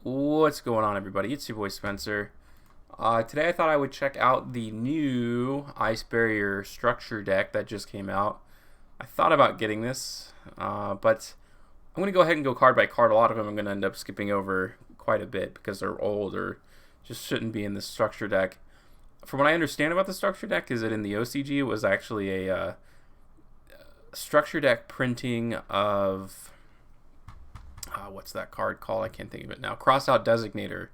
What's going on, everybody? It's your boy Spencer. Today I thought I would check out the new Ice Barrier structure deck that just came out. I thought about getting this, but I'm going to go ahead and go card by card. A lot of them I'm going to end up skipping over quite a bit because they're old or just shouldn't be in this structure deck. From what I understand about the structure deck is that in the OCG it was actually a structure deck printing of... what's that card called? I can't think of it now. Crossout Designator.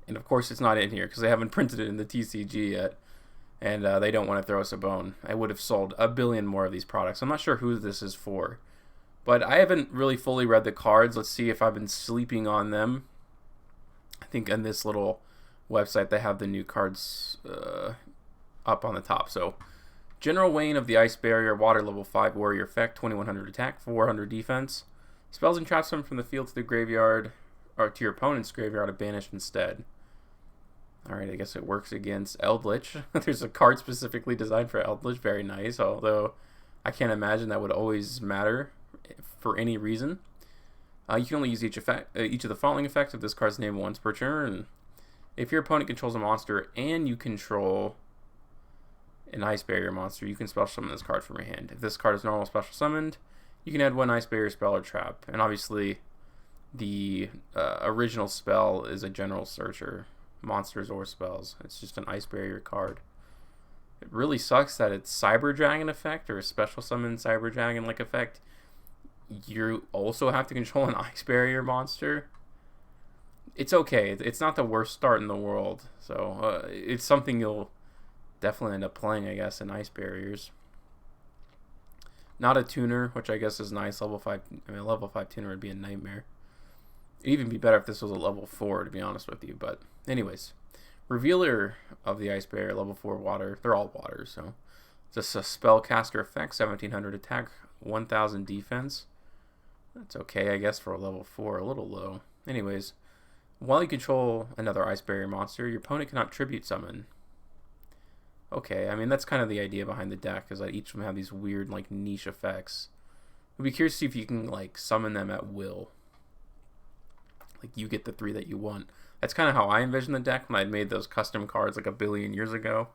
And of course it's not in here because they haven't printed it in the TCG yet. And they don't want to throw us a bone. I would have sold a billion more of these products. I'm not sure who this is for. But I haven't really fully read the cards. Let's see if I've been sleeping on them. I think on this little website they have the new cards up on the top. So, General Wayne of the Ice Barrier, Water level 5 Warrior effect, 2100 attack, 400 defense. Spells and traps them from the field to the graveyard, or to your opponent's graveyard, are banished instead. Alright, I guess it works against Eldritch. There's a card specifically designed for Eldritch, very nice, although I can't imagine that would always matter for any reason. You can only use each of the following effects of this card's name once per turn. If your opponent controls a monster and you control an Ice Barrier monster, you can special summon this card from your hand. If this card is normal special summoned, you can add one Ice Barrier spell or trap. And obviously, the original spell is a General Searcher. Monsters or spells. It's just an Ice Barrier card. It really sucks that it's Cyber Dragon effect or a special summon Cyber Dragon like effect. You also have to control an Ice Barrier monster. It's okay. It's not the worst start in the world. So it's something you'll definitely end up playing, I guess, in Ice Barriers. Not a tuner, which I guess is nice. Level 5. I mean, a level 5 tuner would be a nightmare. It'd even be better if this was a level 4, to be honest with you. But anyways, Revealer of the Ice Barrier, level 4 water. They're all water, so just a spellcaster effect, 1700 attack, 1000 defense. That's okay, I guess, for a level 4. A little low. Anyways, while you control another Ice Barrier monster, your opponent cannot tribute summon. Okay, I mean, that's kind of the idea behind the deck, is that each of them have these weird, like, niche effects. I'd be curious to see if you can, like, summon them at will. Like, you get the 3 that you want. That's kind of how I envisioned the deck when I made those custom cards like a billion years ago.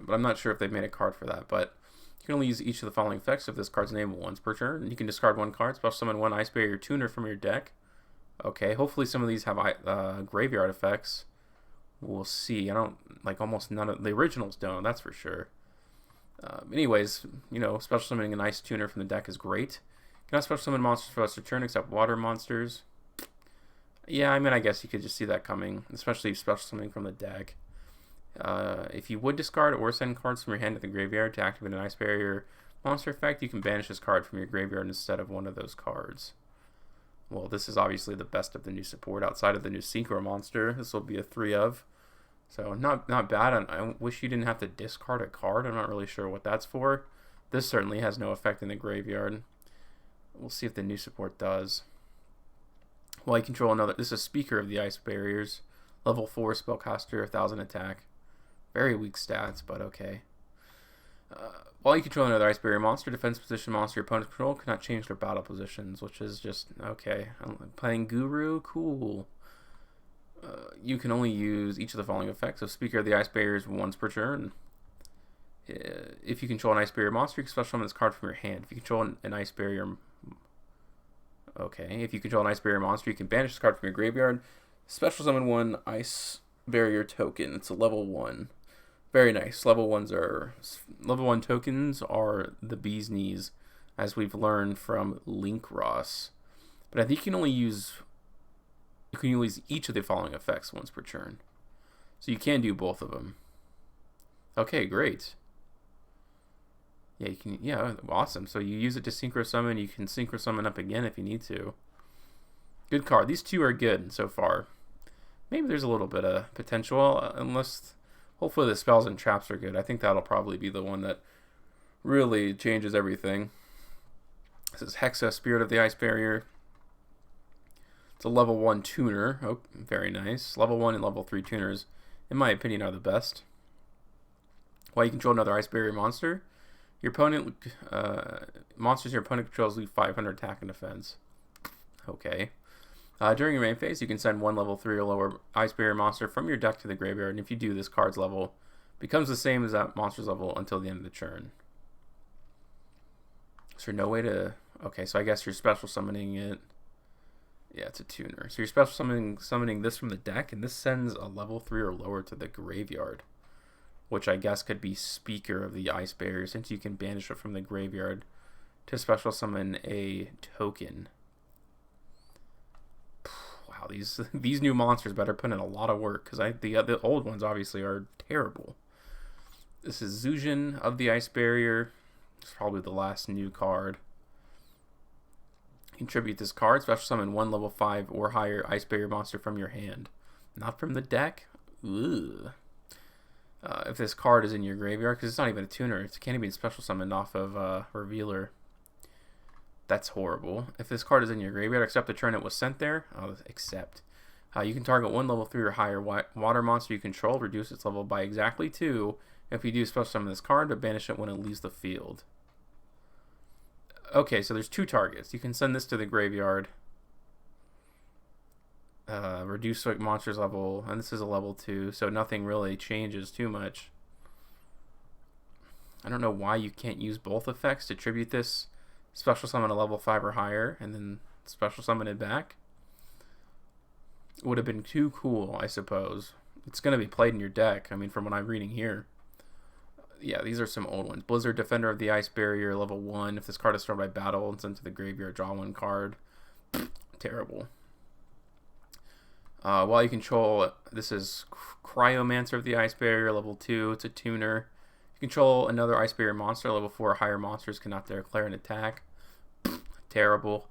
But I'm not sure if they've made a card for that. But you can only use each of the following effects of this card's name once per turn. You can discard one card, special summon one Ice Barrier tuner from your deck. Okay, hopefully some of these have graveyard effects. We'll see. I don't, like, almost none of the originals don't, that's for sure. Anyways, you know, special summoning an Ice Tuner from the deck is great. You cannot special summon monsters for last turn except water monsters. Yeah, I mean, I guess you could just see that coming, especially special summoning from the deck. If you would discard or send cards from your hand to the graveyard to activate an Ice Barrier monster effect, you can banish this card from your graveyard instead of one of those cards. Well, this is obviously the best of the new support outside of the new Synchro monster. This will be a 3 of. So not bad. I wish you didn't have to discard a card. I'm not really sure what that's for. This certainly has no effect in the graveyard. We'll see if the new support does. While you control another, this is Speaker of the Ice Barriers, level 4 spellcaster, 1000 attack. Very weak stats, but okay. While you control another Ice Barrier monster, defense position monster your opponent's control cannot change their battle positions, which is just okay. I'm playing Guru, cool. You can only use each of the following effects. So, Speaker of the Ice Barriers once per turn. If you control an Ice Barrier monster, you can special summon this card from your hand. If you control an Ice Barrier... Okay, if you control an Ice Barrier monster, you can banish this card from your graveyard. Special summon one Ice Barrier token. It's a level 1. Very nice. Level 1 tokens are the bee's knees, as we've learned from Link Ross. But I think you can only use each of the following effects once per turn. So you can do both of them. Okay, great. Yeah, you can. Yeah, awesome. So you use it to synchro summon. You can synchro summon up again if you need to. Good card. These two are good so far. Maybe there's a little bit of potential, unless hopefully the spells and traps are good. I think that'll probably be the one that really changes everything. This is Aqua Spirit of the Ice Barrier. It's a level 1 tuner. Oh, very nice. Level 1 and level 3 tuners, in my opinion, are the best. While you control another Ice Barrier monster, your opponent monsters your opponent controls lose 500 attack and defense. Okay. During your main phase, you can send one level 3 or lower Ice Barrier monster from your deck to the graveyard, and if you do, this card's level becomes the same as that monster's level until the end of the turn. So no way to... Okay, so I guess you're special summoning it. Yeah, it's a tuner. So you're special summoning this from the deck, and this sends a level 3 or lower to the graveyard, which I guess could be Speaker of the Ice Barrier, since you can banish it from the graveyard to special summon a token. Wow, these new monsters better put in a lot of work, because the old ones obviously are terrible. This is Zujin of the Ice Barrier. It's probably the last new card. Contribute this card, special summon one level 5 or higher Ice Barrier monster from your hand. Not from the deck? Ugh. If this card is in your graveyard, because it's not even a tuner, it can't even be special summoned off of Revealer. That's horrible. If this card is in your graveyard, except the turn it was sent there, accept. You can target one level 3 or higher water monster you control, reduce its level by exactly 2. If you do special summon this card, but banish it when it leaves the field. Okay, so there's 2 targets. You can send this to the graveyard. Reduce monster's level, and this is a level 2, so nothing really changes too much. I don't know why you can't use both effects to tribute this. Special summon a level 5 or higher, and then special summon it back. Would have been too cool, I suppose. It's going to be played in your deck, I mean, from what I'm reading here. Yeah, these are some old ones. Blizzard, Defender of the Ice Barrier, level 1. If this card is destroyed by battle and sent to the graveyard, draw 1 card. Terrible. While you control, this is Cryomancer of the Ice Barrier, level 2. It's a tuner. You control another Ice Barrier monster, level 4 or higher monsters cannot declare an attack. Terrible.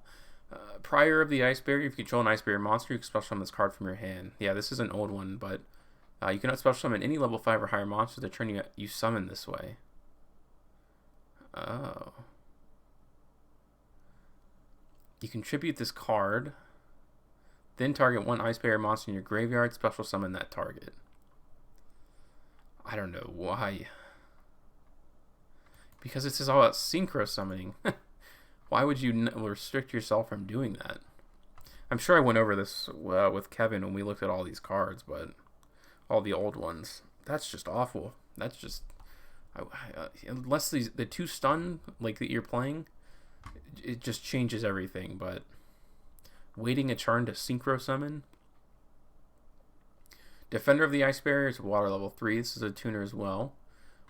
Prior of the Ice Barrier, if you control an Ice Barrier monster, you can special summon this card from your hand. Yeah, this is an old one, but you cannot special summon any level 5 or higher monster the turn you summon this way. Oh. You contribute this card, then target one Ice Barrier monster in your graveyard, special summon that target. I don't know why. Because this is all about synchro summoning. Why would you restrict yourself from doing that? I'm sure I went over this with Kevin when we looked at all these cards, but all the old ones. That's just awful. That's just... unless the 2 stun like that you're playing, it just changes everything, but waiting a turn to synchro summon. Defender of the Ice Barrier is water level 3. This is a tuner as well.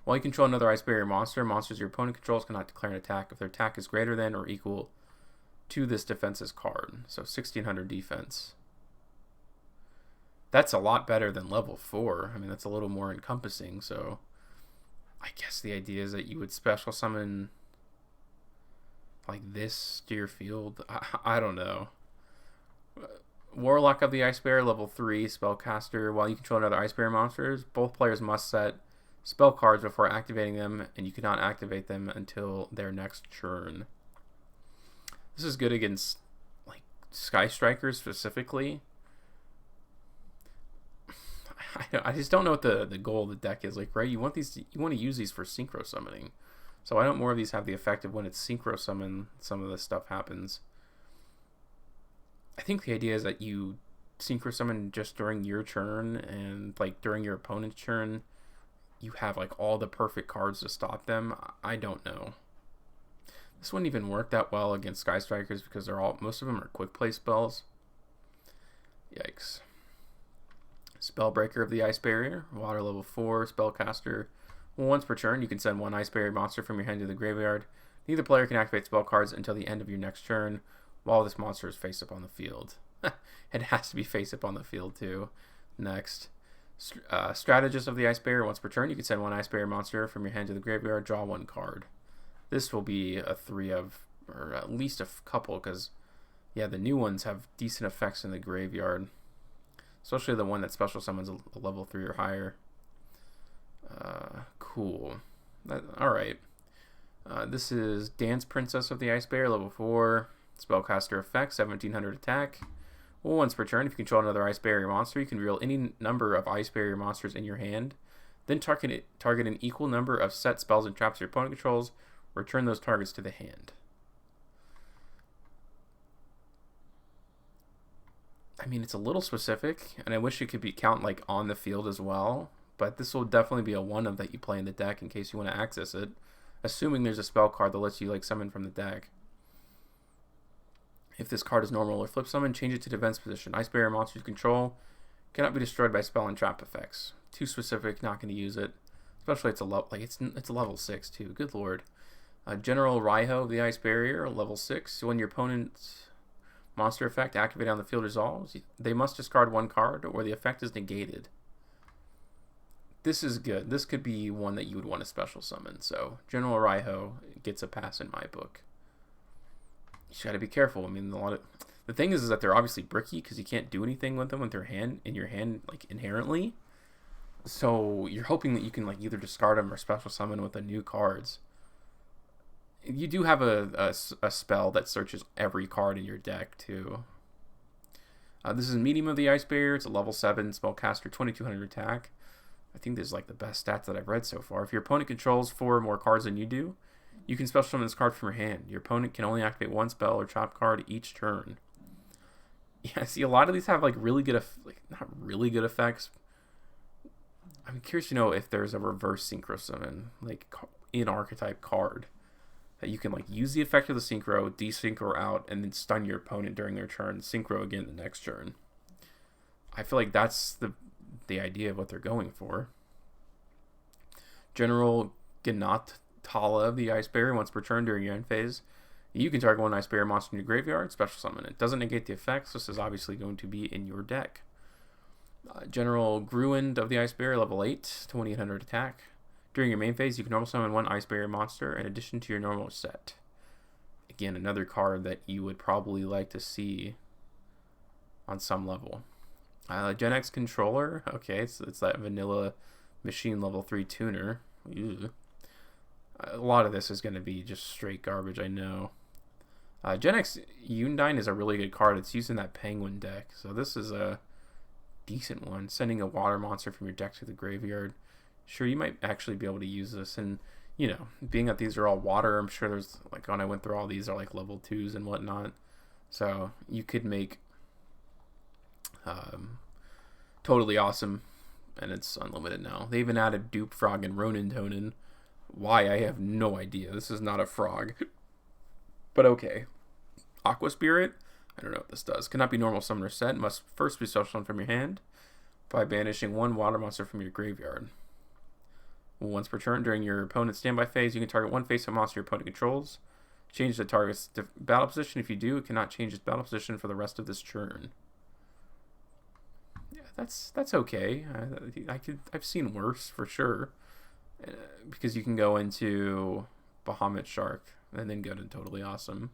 While you control another Ice Barrier monster, monsters your opponent controls cannot declare an attack if their attack is greater than or equal to this defense's card. So 1600 defense. That's a lot better than level 4. I mean, that's a little more encompassing, so I guess the idea is that you would special summon like this to your field. I don't know. Warlock of the Ice Barrier, level 3, spellcaster. While you control another Ice Barrier monsters, both players must set spell cards before activating them, and you cannot activate them until their next turn. This is good against like Sky Strikers specifically. I just don't know what the goal of the deck is. Like, right? You want to use these for synchro summoning. So why don't more of these have the effect of when it's synchro summon, some of this stuff happens. I think the idea is that you synchro summon just during your turn, and like during your opponent's turn, you have like all the perfect cards to stop them. I don't know. This wouldn't even work that well against Sky Strikers because most of them are quick play spells. Yikes. Spellbreaker of the Ice Barrier, water level 4, spellcaster. Once per turn, you can send one Ice Barrier monster from your hand to the graveyard. Neither player can activate spell cards until the end of your next turn while this monster is face up on the field. It has to be face up on the field too. Next. Strategist of the Ice Barrier, once per turn, you can send one Ice Barrier monster from your hand to the graveyard, draw 1 card. This will be a 3 of, or at least a couple, because, yeah, the new ones have decent effects in the graveyard. Especially the one that special summons a level 3 or higher. Cool. Alright. This is Dance Princess of the Ice Barrier, level 4. Spellcaster effect, 1700 attack. Once per turn, if you control another Ice Barrier monster, you can reveal any number of Ice Barrier monsters in your hand. Then target an equal number of set spells and traps your opponent controls. Return those targets to the hand. I mean, it's a little specific, and I wish it could be count like on the field as well. But this will definitely be a one-of that you play in the deck in case you want to access it, assuming there's a spell card that lets you like summon from the deck. If this card is normal or flip summon, change it to defense position. Ice Barrier monsters you control cannot be destroyed by spell and trap effects. Too specific, not going to use it. Especially it's a level 6 too. Good lord. General Raiho of the Ice Barrier, level 6. When your opponent's monster effect activated on the field resolves, they must discard one card or the effect is negated. This is good. This could be one that you would want to special summon. So General Raiho gets a pass in my book. You just got to be careful. I mean, the thing is that they're obviously bricky because you can't do anything with them with their hand in your hand like inherently. So you're hoping that you can like either discard them or special summon with the new cards. You do have a spell that searches every card in your deck too. This is medium of the Ice Barrier. It's a level 7 spellcaster, 2200 attack. I think this is like the best stats that I've read so far. If your opponent controls 4 or more cards than you do, you can special summon this card from your hand. Your opponent can only activate one spell or trap card each turn. Yeah, see, a lot of these have like really good, not really good effects. I'm curious to know if there's a reverse synchro summon, like in archetype card, that you can like use the effect of the synchro, desynchro out, and then stun your opponent during their turn, synchro again the next turn. I feel like that's the idea of what they're going for. General Ganat Tala of the Ice Barrier, once per turn during your end phase, you can target one Ice Barrier monster in your graveyard, special summon it. Doesn't negate the effects. This is obviously going to be in your deck. General Gruend of the Ice Barrier, level 8, 2800 attack. During your main phase, you can normal summon one Ice Barrier monster in addition to your normal set. Again, another card that you would probably like to see on some level. Gen X Controller, okay, it's that vanilla machine level 3 tuner. Ew. A lot of this is going to be just straight garbage, I know. Gen X Undyne is a really good card. It's used in that Penguin deck, so this is a decent one. Sending a water monster from your deck to the graveyard. Sure, you might actually be able to use this, and you know, being that these are all water, I'm sure there's like when I went through all these are like level 2s and whatnot, so you could make totally awesome, and it's unlimited now. They even added Dupe Frog and Ronin Tonin. Why, I have no idea. This is not a frog, but okay. Aqua Spirit, I don't know what this does. Cannot be normal summon or set. Must first be special summon from your hand by banishing one water monster from your graveyard. Once per turn during your opponent's standby phase, you can target one face-up monster your opponent controls. Change the target's battle position. If you do, it cannot change its battle position for the rest of this turn. Yeah, that's okay. I've seen worse for sure, because you can go into Bahamut Shark and then go to Totally Awesome.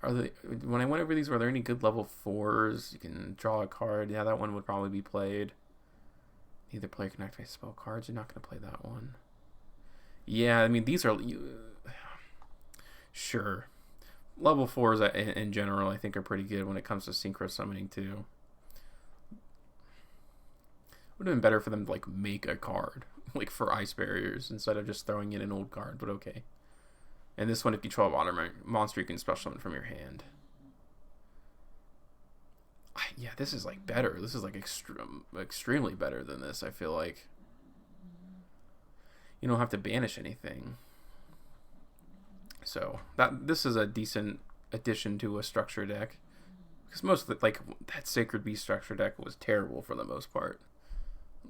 When I went over these, were there any good level 4s? You can draw a card. Yeah, that one would probably be played. Neither player can activate spell cards. You're not going to play that one. Yeah, I mean, these are... Sure. Level 4s in general, I think, are pretty good when it comes to synchro summoning, too. Would have been better for them to, like, make a card, like, for Ice Barriers, instead of just throwing in an old card, but okay. And this one, if you control a water monster, you can special summon from your hand. Yeah, this is like better. This is like extremely better than this, I feel like. You don't have to banish anything. So this is a decent addition to a structure deck. Because most of that Sacred Beast structure deck was terrible for the most part.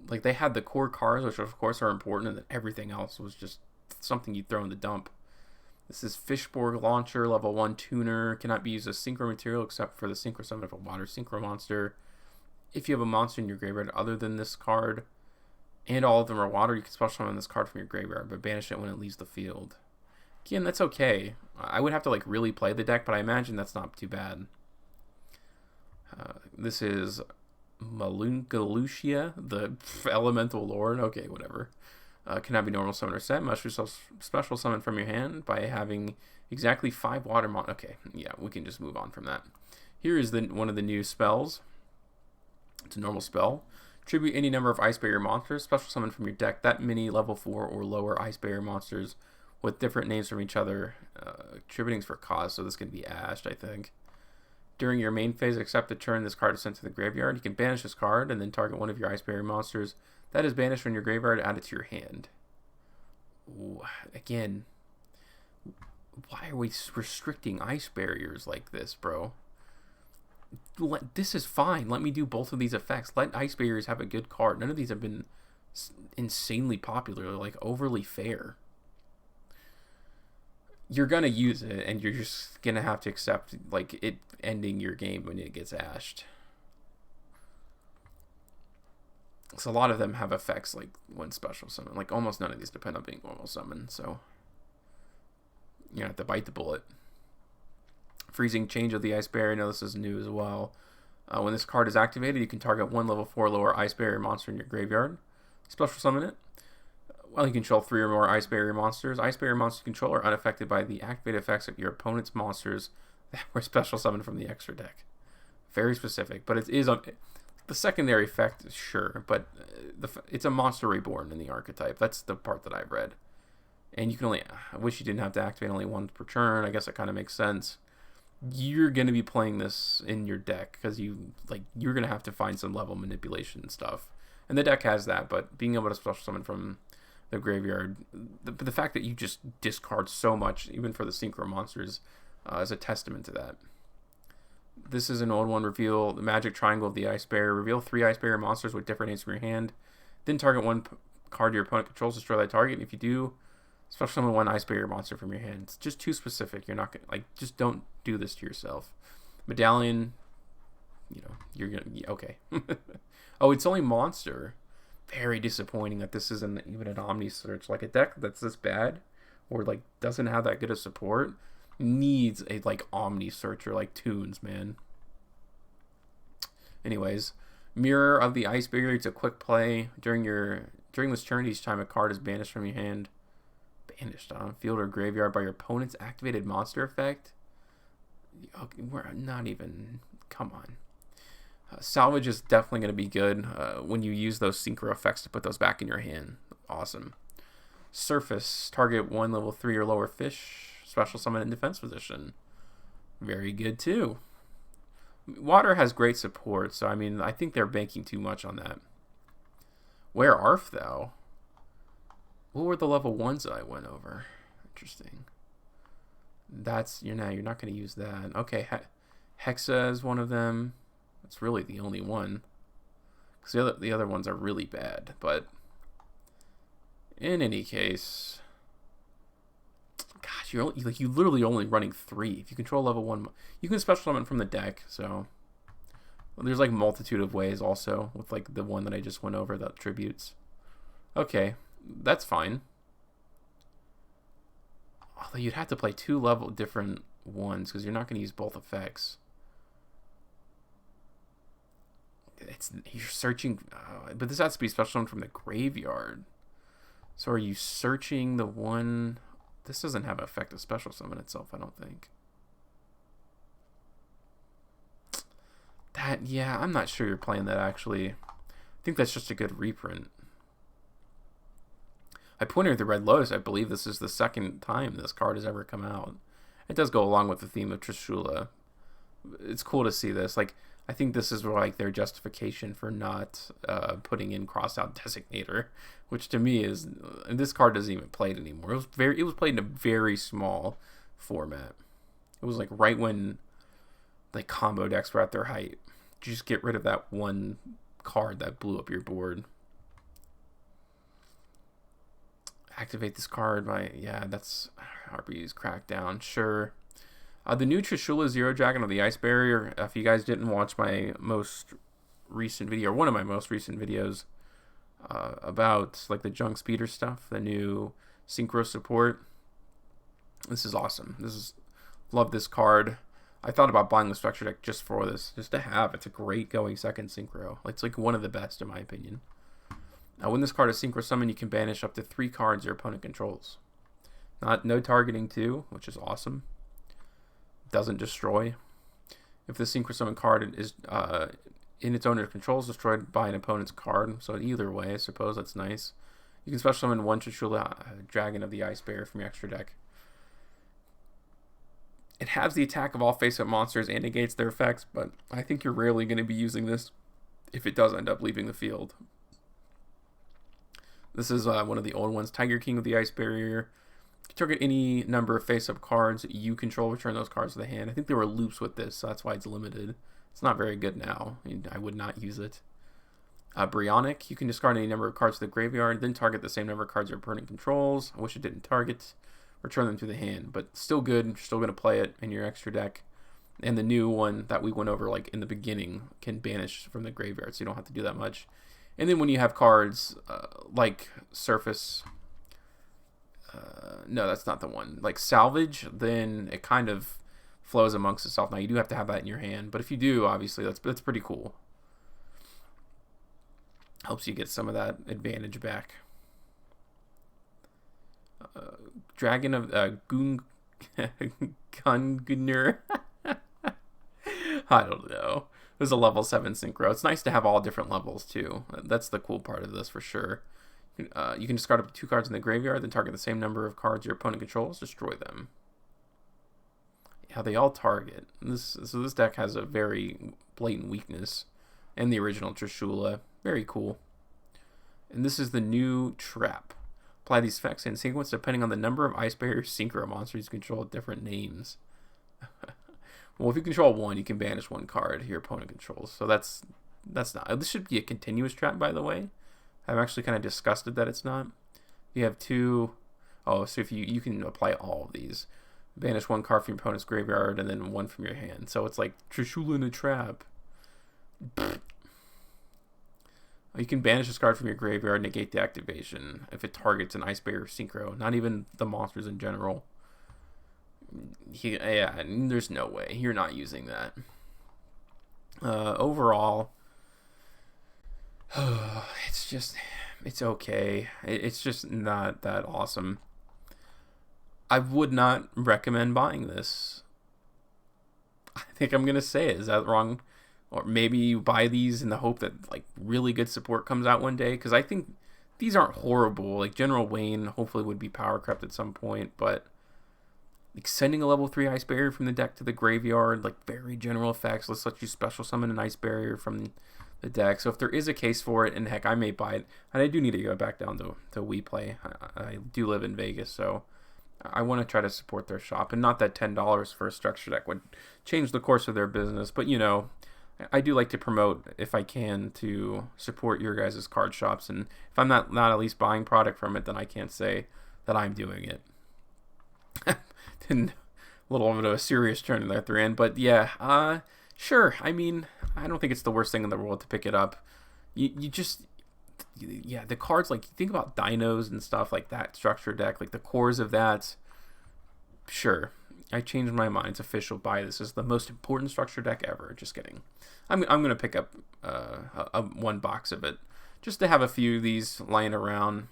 Like, they had the core cards, which of course are important, and then everything else was just something you throw in the dump. This is Fishborg Launcher, level 1 tuner. Cannot be used as synchro material except for the synchro summon of a water synchro monster. If you have a monster in your graveyard other than this card, and all of them are water, you can special summon this card from your graveyard, but banish it when it leaves the field. Again, that's okay. I would have to like really play the deck, but I imagine that's not too bad. This is Malungalucia, the Elemental Lord. Okay, whatever. Cannot be normal summon or set. Must be special summon from your hand by having exactly 5 water Okay, yeah, we can just move on from that. Here is one of the new spells. It's a normal spell. Tribute any number of Ice Barrier monsters. Special summon from your deck that many level 4 or lower Ice Barrier monsters with different names from each other. Tributing's for cause, so this can be ashed, I think. During your main phase, except the turn this card is sent to the graveyard. You can banish this card and then target one of your Ice Barrier monsters that is banished from your graveyard, add it to your hand. Ooh, again, why are we restricting Ice Barriers like this, bro? This is fine. Let me do both of these effects. Let Ice Barriers have a good card. None of these have been insanely popular, like overly fair. You're gonna use it, and you're just gonna have to accept like it ending your game when it gets ashed. So a lot of them have effects like when special summon. Like almost none of these depend on being normal summon, so you have to bite the bullet. Freezing change of the Ice Barrier. Now this is new as well. When this card is activated, you can target one level 4 lower Ice Barrier monster in your graveyard. Special summon it. Well, you control 3 or more Ice Barrier monsters. Ice Barrier monsters you control are unaffected by the activated effects of your opponent's monsters that were special summoned from the extra deck. Very specific, but it is on the secondary effect, sure, but it's a monster reborn in the archetype. That's the part that I've read. And you can only, I wish you didn't have to activate only one per turn. I guess that kind of makes sense. You're going to be playing this in your deck because you're going to have to find some level manipulation stuff. And the deck has that, but being able to special summon from the graveyard, the fact that you just discard so much, even for the synchro monsters, is a testament to that. This is an old one. Reveal the magic triangle of the Ice Barrier. Reveal 3 Ice Barrier monsters with different names from your hand. Then target one card your opponent controls, destroy that target. And if you do, special summon 1 Ice Barrier monster from your hand. It's just too specific. You're not gonna just don't do this to yourself. Medallion, you're gonna okay. Oh, it's only monster. Very disappointing that this isn't even an Omni Search. Like a deck that's this bad, or like doesn't have that good of support, needs a Omni Searcher like Tunes, man. Anyways, Mirror of the Ice Barrier. It's a quick play during this turn. Each time a card is banished from your hand, banished on field or graveyard by your opponent's activated monster effect. Okay, we're not even. Come on. Salvage is definitely going to be good when you use those synchro effects to put those back in your hand. Awesome. Surface. Target 1 level 3 or lower fish. Special summon in defense position. Very good too. Water has great support, so I mean, I think they're banking too much on that. Where Arf though? What were the level 1s that I went over? Interesting. That's you're not going to use that. Okay, Hexa is one of them. It's really the only one, because the other ones are really bad. But in any case, gosh, you're literally only running 3. If you control level 1, you can special summon from the deck. So there's like multitude of ways also with like the one that I just went over, that tributes. Okay, that's fine. Although you'd have to play 2 level different ones because you're not going to use both effects. You're searching, but this has to be special from the graveyard. So are you searching the one? This doesn't have an effect of special summon itself, I don't think. Yeah, I'm not sure you're playing that actually. I think that's just a good reprint. I pointed at the Red Lotus. I believe this is the second time this card has ever come out. It does go along with the theme of Trishula. It's cool to see this. I think this is their justification for not putting in Crossout Designator, which to me is, and this card doesn't even play it anymore. It was played in a very small format. It was right when combo decks were at their height. You just get rid of that one card that blew up your board. Activate this card by that's RB's Crackdown. Sure. The new Trishula Zero Dragon of the Ice Barrier. If you guys didn't watch my most recent video, or one of my most recent videos, about the junk speeder stuff, the new synchro support, this is awesome. Love this card. I thought about buying the structure deck just for this, just to have. It's a great going second synchro. It's one of the best in my opinion. Now, when this card is synchro summon, you can banish up to 3 cards your opponent controls. No targeting too, which is awesome. Doesn't destroy. If the synchro summon card is in its owner's control, is destroyed by an opponent's card. So either way, I suppose that's nice. You can special summon 1 Trishula Dragon of the Ice Barrier from your extra deck. It has the attack of all face-up monsters and negates their effects, but I think you're rarely going to be using this if it does end up leaving the field. This is one of the old ones, Tiger King of the Ice Barrier. You can target any number of face-up cards you control, return those cards to the hand. I think there were loops with this, so that's why it's limited. It's not very good now. I would not use it. Brionic, you can discard any number of cards to the graveyard, then target the same number of cards your opponent controls. I wish it didn't target. Return them to the hand, but still good. You're still going to play it in your extra deck. And the new one that we went over like in the beginning can banish from the graveyard, so you don't have to do that much. And then when you have cards like Surface, no, that's not the one. Like Salvage, then it kind of flows amongst itself. Now you do have to have that in your hand, but if you do, obviously that's pretty cool. Helps you get some of that advantage back. Dragon of Gungnir. I don't know. It was a level 7 synchro. It's nice to have all different levels too. That's the cool part of this for sure. You can discard up to 2 cards in the graveyard, then target the same number of cards your opponent controls, destroy them. Yeah, they all target. So this deck has a very blatant weakness. And the original Trishula. Very cool. And this is the new Trap. Apply these effects in sequence depending on the number of Ice Barrier Synchro monsters you control with different names. Well, if you control one, you can banish 1 card your opponent controls. So that's not. This should be a continuous trap, by the way. I'm actually kind of disgusted that it's not. You have 2. Oh, so if you can apply all of these. Banish 1 card from your opponent's graveyard and then 1 from your hand. So it's like Trishula in a trap. You can banish this card from your graveyard, negate the activation if it targets an Ice Barrier Synchro. Not even the monsters in general. Yeah, there's no way. You're not using that. Overall, it's okay. It's just not that awesome. I would not recommend buying this. I think I'm going to say it. Is that wrong? Or maybe you buy these in the hope that like really good support comes out one day. Because I think these aren't horrible. Like General Wayne hopefully would be power crept at some point. But like sending a level 3 Ice Barrier from the deck to the graveyard. Like very general effects. Let's let you special summon an Ice Barrier from the deck. So if there is a case for it. And heck, I may buy it. And I do need to go back down to We Play. I do live in Vegas. So I want to try to support their shop. And not that $10 for a structure deck would change the course of their business. But you know, I do like to promote, if I can, to support your guys' card shops. And if I'm not at least buying product from it, then I can't say that I'm doing it. Then a little bit of a serious turn at the end. But yeah, sure. I mean, I don't think it's the worst thing in the world to pick it up. You just, yeah, the cards, like, think about dinos and stuff like that, structure deck, like the cores of that. Sure. I changed my mind. It's official. Buy this. This is the most important structure deck ever. Just kidding. I'm gonna pick up 1 box of it just to have a few of these lying around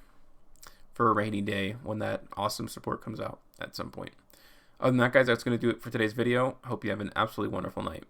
for a rainy day when that awesome support comes out at some point. Other than that, guys, that's gonna do it for today's video. I hope you have an absolutely wonderful night.